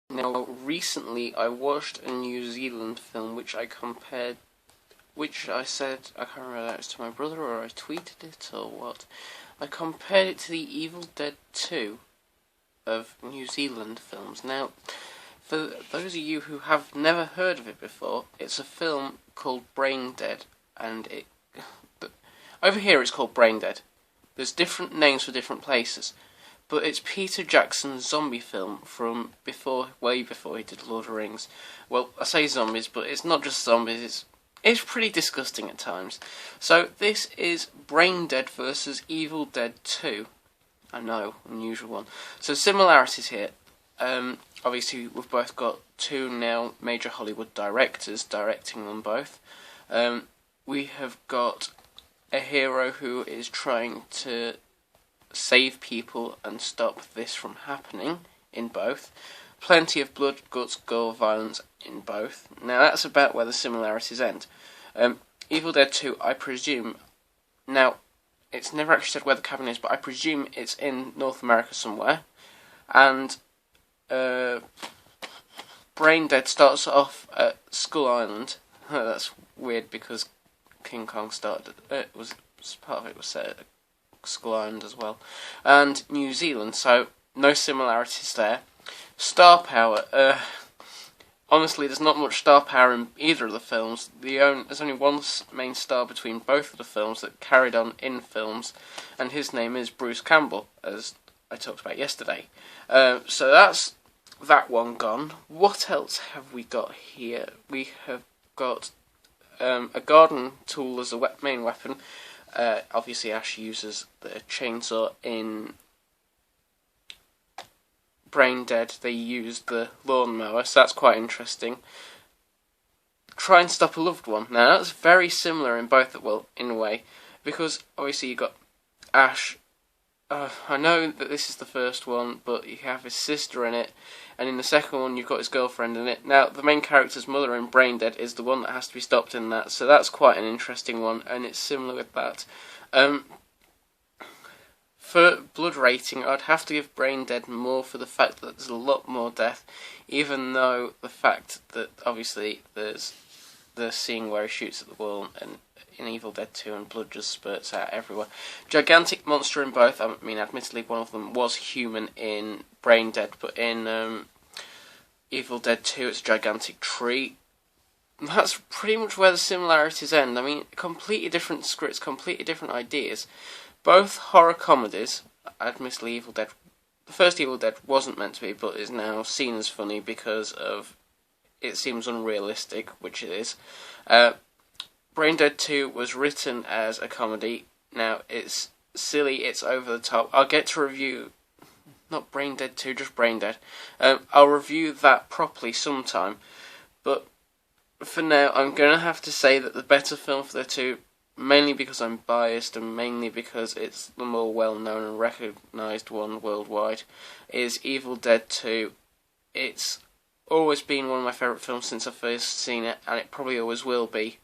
Now, recently I watched a New Zealand film which I said, I can't remember if that was to my brother or I tweeted it or what. I compared it to the Evil Dead 2 of New Zealand films. Now, for those of you who have never heard of it before, it's a film called Braindead, and over here it's called Braindead. There's different names for different places, but it's Peter Jackson's zombie film from way before he did Lord of the Rings. Well, I say zombies, but it's not just zombies, it's pretty disgusting at times. So this is Braindead versus Evil Dead 2. I know, unusual one. So similarities here. Obviously, we've both got two now major Hollywood directors directing them both. We have got a hero who is trying to save people and stop this from happening in both. Plenty of blood, guts, gore, violence in both. Now that's about where the similarities end. Evil Dead 2, I presume, now it's never actually said where the cabin is, but I presume it's in North America somewhere. And Braindead starts off at Skull Island. That's weird because King Kong started. Part of it was set at Skull Island as well, and New Zealand. So no similarities there. Star power. Honestly, there's not much star power in either of the films. There's only one main star between both of the films that carried on in films, and his name is Bruce Campbell, as I talked about yesterday. So that's that one gone. What else have we got here? We have got a garden tool as a main weapon. Obviously, Ash uses the chainsaw in Braindead. They used the lawnmower, so that's quite interesting. Try and stop a loved one. Now, that's very similar in both, well, in a way, because obviously you've got Ash. I know that this is the first one, but you have his sister in it, and in the second one you've got his girlfriend in it. Now, the main character's mother in Braindead is the one that has to be stopped in that, so that's quite an interesting one, and it's similar with that. For blood rating, I'd have to give Braindead more for the fact that there's a lot more death, even though the fact that, obviously, there's the scene where he shoots at the wall and in Evil Dead 2 and blood just spurts out everywhere. Gigantic monster in both. I mean, admittedly, one of them was human in Braindead, but in Evil Dead 2 it's a gigantic tree. That's pretty much where the similarities end. I mean, completely different scripts, completely different ideas. Both horror comedies. Admittedly, the first Evil Dead wasn't meant to be, but is now seen as funny because of it seems unrealistic, which it is. Braindead 2 was written as a comedy. Now, it's silly, it's over the top. I'll get to review, not Braindead 2, just Braindead. I'll review that properly sometime. But for now, I'm going to have to say that the better film for the two, mainly because I'm biased and mainly because it's the more well-known and recognised one worldwide, is Evil Dead 2. It's always been one of my favourite films since I first seen it, and it probably always will be.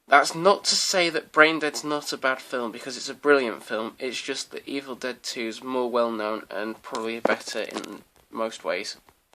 That's not to say that Braindead's not a bad film, because it's a brilliant film. It's just that Evil Dead 2 is more well known and probably better in most ways.